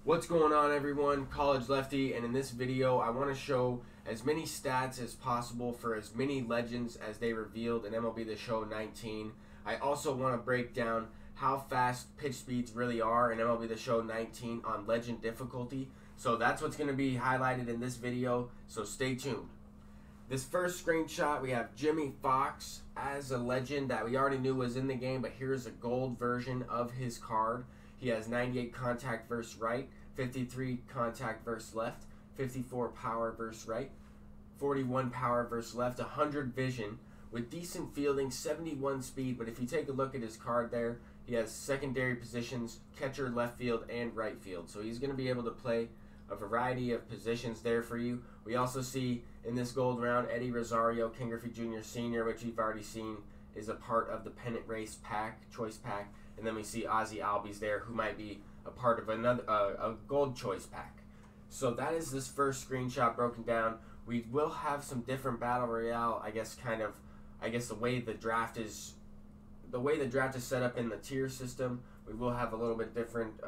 What's going on, everyone? College Lefty, and in this video I want to show as many stats as possible for as many legends as they revealed in MLB The Show 19. I also want to break down how fast pitch speeds really are in MLB The Show 19 on legend difficulty. So that's what's going to be highlighted in this video, so stay tuned. This first screenshot, we have Jimmy Fox as a legend that we already knew was in the game, but here's a gold version of his card. He has 98 contact versus right, 53 contact versus left, 54 power versus right, 41 power versus left, 100 vision with decent fielding, 71 speed. But if you take a look at his card there, he has secondary positions, catcher, left field, and right field. So he's going to be able to play a variety of positions there for you. We also see in this gold round Eddie Rosario, Ken Griffey Jr. Sr., which you've already seen is a part of the pennant race pack, choice pack. And then we see Ozzie Albies there, who might be a part of another a gold choice pack. So that is this first screenshot broken down. We will have some different battle royale, I guess the way the draft is set up in the tier system. We will have a little bit different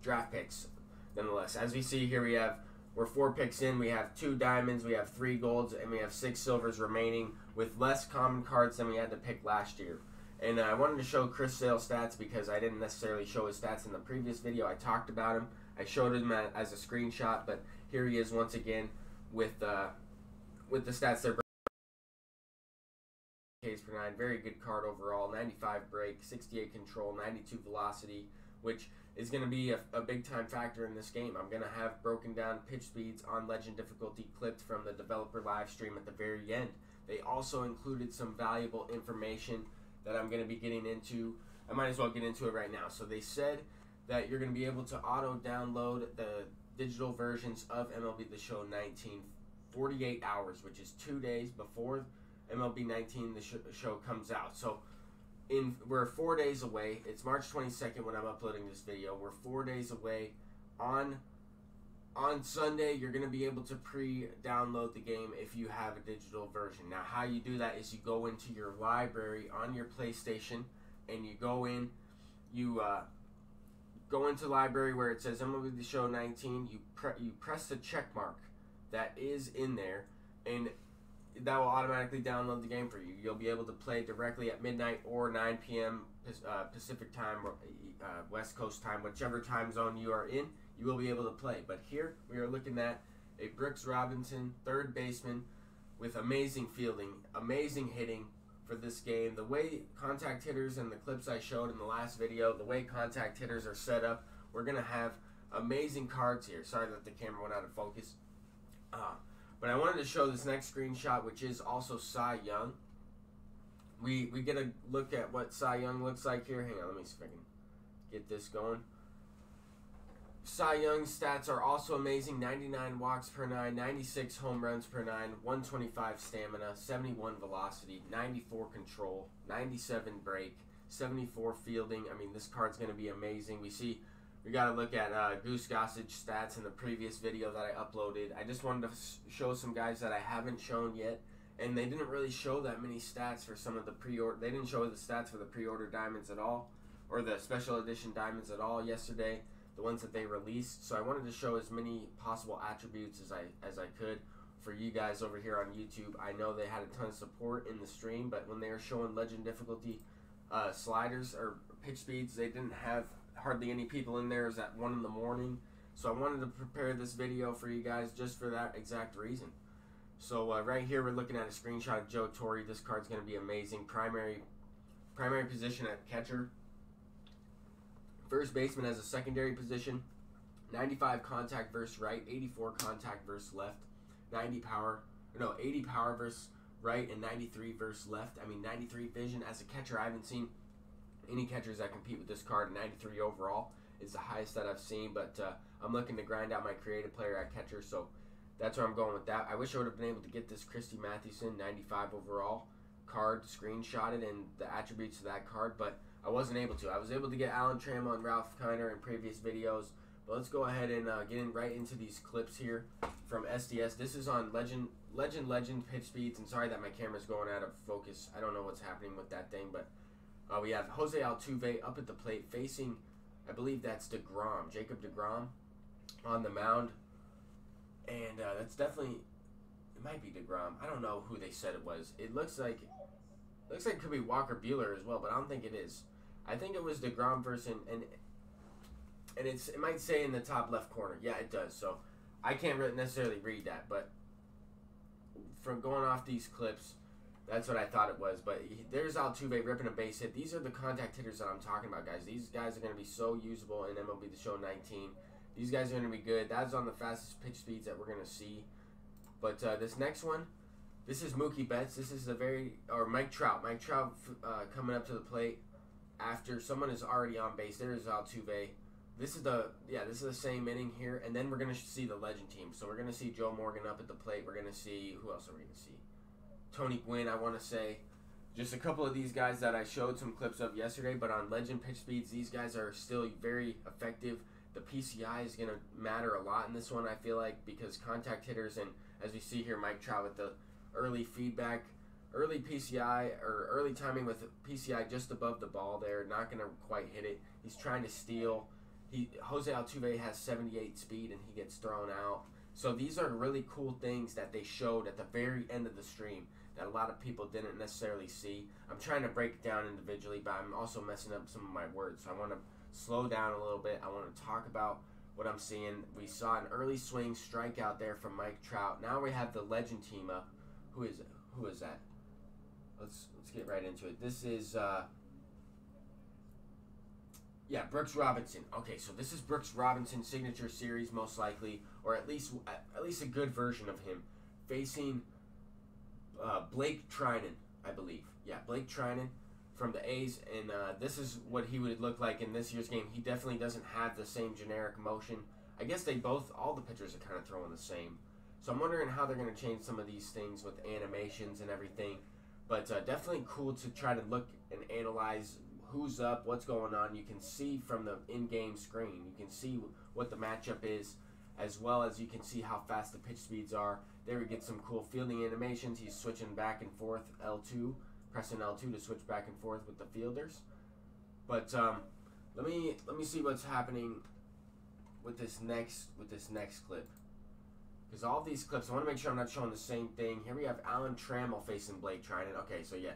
draft picks nonetheless. As we see here, we're 4 picks in. We have 2 diamonds, we have 3 golds, and we have 6 silvers remaining with less common cards than we had to pick last year. And I wanted to show Chris Sale's stats because I didn't necessarily show his stats in the previous video. I talked about him. I showed him as a screenshot, but here he is once again with the stats there. Ks per 9, very good card overall. 95 break, 68 control, 92 velocity, which is going to be a big time factor in this game. I'm going to have broken down pitch speeds on legend difficulty clipped from the developer live stream at the very end. They also included some valuable information that I'm going to be getting into. I might as well get into it right now. So they said that you're going to be able to auto download the digital versions of MLB The Show 19 48 hours, which is 2 days before MLB 19 the show comes out. So we're 4 days away. It's March 22nd when I'm uploading this video. We're 4 days away. On Sunday, you're going to be able to pre-download the game if you have a digital version. Now, how you do that is you go into your library on your PlayStation, and you go into library where it says MLB The Show 19. You press the check mark that is in there, and that will automatically download the game for you. You'll be able to play directly at midnight or 9 p.m. Pacific time or West Coast time, whichever time zone you are in. You will be able to play. But here we are looking at a Brooks Robinson, third baseman, with amazing fielding, amazing hitting for this game. The way contact hitters and the clips I showed in the last video, the way contact hitters are set up, we're going to have amazing cards here. Sorry that the camera went out of focus. But I wanted to show this next screenshot, which is also Siyoung. We get a look at what Siyoung looks like here. Hang on, let me see if I can get this going. Siyoung's stats are also amazing. 99 walks per 9, 96 home runs per 9, 125 stamina, 71 velocity, 94 control, 97 break, 74 fielding. I mean, this card's going to be amazing. We got to look at Goose Gossage stats in the previous video that I uploaded. I just wanted to show some guys that I haven't shown yet, and they didn't really show that many stats for some of the pre-order. They didn't show the stats for the pre-order diamonds at all, or the special edition diamonds at all yesterday, the ones that they released. So I wanted to show as many possible attributes as I could for you guys over here on YouTube. I know they had a ton of support in the stream, but when they were showing legend difficulty sliders or pitch speeds, they didn't have hardly any people in there. It was at 1 in the morning. So I wanted to prepare this video for you guys just for that exact reason. So right here we're looking at a screenshot of Joe Torre. This card's going to be amazing. Primary position at catcher. First baseman as a secondary position. 95 contact versus right, 84 contact versus left, 80 power versus right, and 93 versus left. I mean, 93 vision as a catcher. I haven't seen any catchers that compete with this card. 93 overall is the highest that I've seen, but I'm looking to grind out my creative player at catcher, so that's where I'm going with that. I wish I would have been able to get this Christy Mathewson 95 overall card screenshotted and the attributes of that card, but I wasn't able to. I was able to get Alan Trammell and Ralph Kiner in previous videos, but let's go ahead and get right into these clips here from SDS. This is on legend pitch speeds, and sorry that my camera's going out of focus. I don't know what's happening with that thing, but we have Jose Altuve up at the plate facing I believe that's DeGrom, Jacob DeGrom, on the mound. And that's definitely, it might be DeGrom. I don't know who they said it was. It looks like it could be Walker Buehler as well, but I don't think it is. I think it was DeGrom versus, and it might say in the top left corner. Yeah, it does. So I can't really necessarily read that, but from going off these clips, that's what I thought it was. But there's Altuve ripping a base hit. These are the contact hitters that I'm talking about, guys. These guys are going to be so usable in MLB The Show 19. These guys are going to be good. That's on the fastest pitch speeds that we're going to see. But this next one, this is Mookie Betts. This is Mike Trout. Mike Trout coming up to the plate after someone is already on base. There is Altuve. This is the same inning here, and then we're going to see the legend team. So we're going to see Joe Morgan up at the plate. We're going to see, who else are we going to see? Tony Gwynn, I want to say. Just a couple of these guys that I showed some clips of yesterday, but on legend pitch speeds, these guys are still very effective. The PCI is going to matter a lot in this one, I feel like, because contact hitters, and as we see here, Mike Trout with the early feedback, early PCI, or early timing with PCI just above the ball there, not going to quite hit it. He's trying to steal. Jose Altuve has 78 speed, and he gets thrown out. So these are really cool things that they showed at the very end of the stream that a lot of people didn't necessarily see. I'm trying to break it down individually, but I'm also messing up some of my words. So I want to slow down a little bit. I want to talk about what I'm seeing. We saw an early swing strikeout there from Mike Trout. Now we have the legend team up. Who is that? Let's get right into it. This is Brooks Robinson. Okay, so this is Brooks Robinson's signature series, most likely, or at least a good version of him, facing Blake Trinan, I believe. Yeah, Blake Trinan from the A's, and this is what he would look like in this year's game. He definitely doesn't have the same generic motion. I guess all the pitchers are kind of throwing the same. So I'm wondering how they're going to change some of these things with animations and everything. But definitely cool to try to look and analyze who's up, what's going on. You can see from the in-game screen. You can see what the matchup is, as well as you can see how fast the pitch speeds are. There we get some cool fielding animations. He's switching back and forth, L2, pressing L2 to switch back and forth with the fielders. But let me see what's happening with this next clip. Because all these clips, I want to make sure I'm not showing the same thing. Here we have Alan Trammell facing Blake Trinan. Okay, so yeah.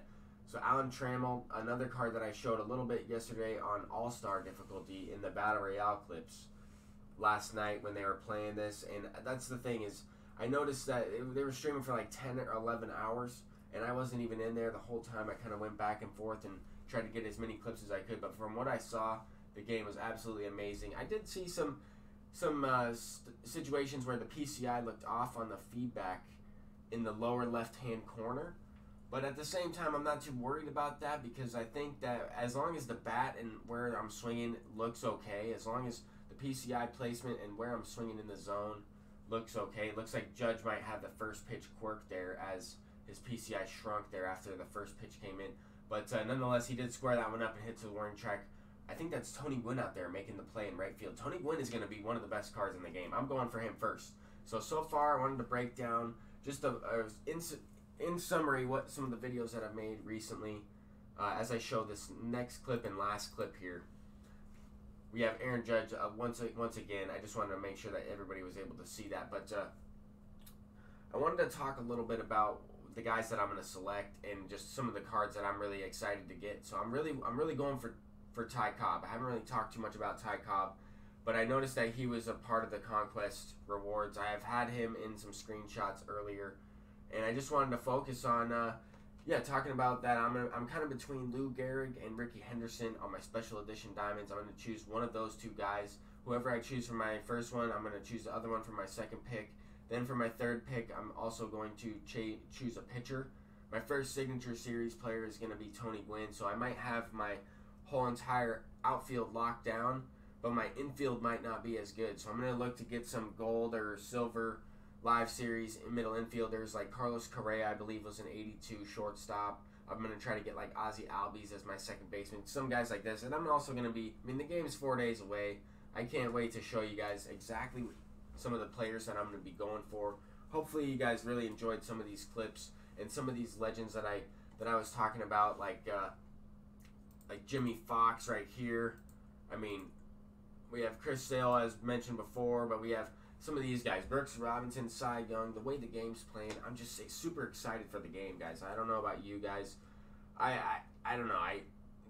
So Alan Trammell, another card that I showed a little bit yesterday on All-Star difficulty in the Battle Royale clips last night when they were playing this. And that's the thing is, I noticed that they were streaming for like 10 or 11 hours, and I wasn't even in there the whole time. I kind of went back and forth and tried to get as many clips as I could. But from what I saw, the game was absolutely amazing. I did see some situations where the PCI looked off on the feedback in the lower left-hand corner. But at the same time, I'm not too worried about that because I think that as long as the bat and where I'm swinging looks okay, as long as the PCI placement and where I'm swinging in the zone looks okay. It looks like Judge might have the first pitch quirk there as his PCI shrunk there after the first pitch came in. But nonetheless, he did square that one up and hit to the warning track. I think that's Tony Gwynn out there making the play in right field. Tony Gwynn is going to be one of the best cards in the game. I'm going for him first. So far, I wanted to break down just in summary what some of the videos that I've made recently as I show this next clip and last clip here. We have Aaron Judge once again. I just wanted to make sure that everybody was able to see that. But I wanted to talk a little bit about the guys that I'm going to select and just some of the cards that I'm really excited to get. So I'm really going for Ty Cobb. I haven't really talked too much about Ty Cobb, but I noticed that he was a part of the Conquest rewards. I have had him in some screenshots earlier, and I just wanted to focus on talking about that. I'm kind of between Lou Gehrig and Ricky Henderson on my special edition diamonds. I'm going to choose one of those two guys. Whoever I choose for my first one, I'm going to choose the other one for my second pick. Then for my third pick, I'm also going to choose a pitcher. My first signature series player is going to be Tony Gwynn, so I might have my whole entire outfield locked down, but my infield might not be as good. So I'm going to look to get some gold or silver live series middle infielders like Carlos Correa, I believe, was an 82 shortstop. I'm going to try to get like Ozzie Albies as my second baseman, some guys like this. And I'm also going to be, the game is 4 days away. I can't wait to show you guys exactly some of the players that I'm going to be going for. Hopefully you guys really enjoyed some of these clips and some of these legends that I was talking about, like Jimmy Fox right here. We have Chris Sale, as mentioned before, but we have some of these guys, Brooks Robinson, Siyoung. The way the game's playing, I'm just super excited for the game, guys. I don't know about you guys. I don't know.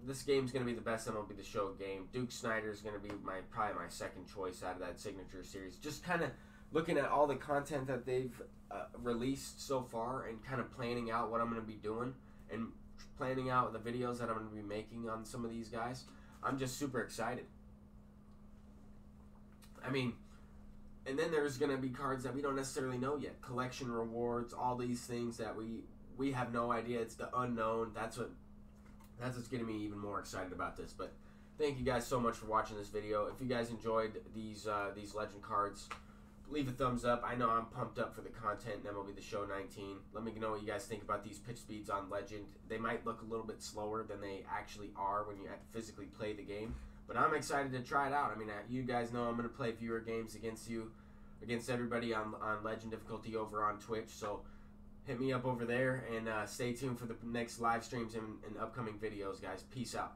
This game's gonna be the best MLB The Show game. Duke Snider's gonna be probably my second choice out of that signature series. Just kind of looking at all the content that they've released so far and kind of planning out what I'm gonna be doing and planning out the videos that I'm gonna be making on some of these guys. I'm just super excited. I mean, and then there's gonna be cards that we don't necessarily know yet. Collection rewards, all these things that we have no idea. It's the unknown. That's what's getting me even more excited about this. But thank you guys so much for watching this video. If you guys enjoyed these legend cards, leave a thumbs up. I know I'm pumped up for the content in MLB The Show 19. Let me know what you guys think about these pitch speeds on Legend. They might look a little bit slower than they actually are when you physically play the game. But I'm excited to try it out. I mean, you guys know I'm going to play viewer games against everybody on Legend difficulty over on Twitch. So hit me up over there and stay tuned for the next live streams and upcoming videos, guys. Peace out.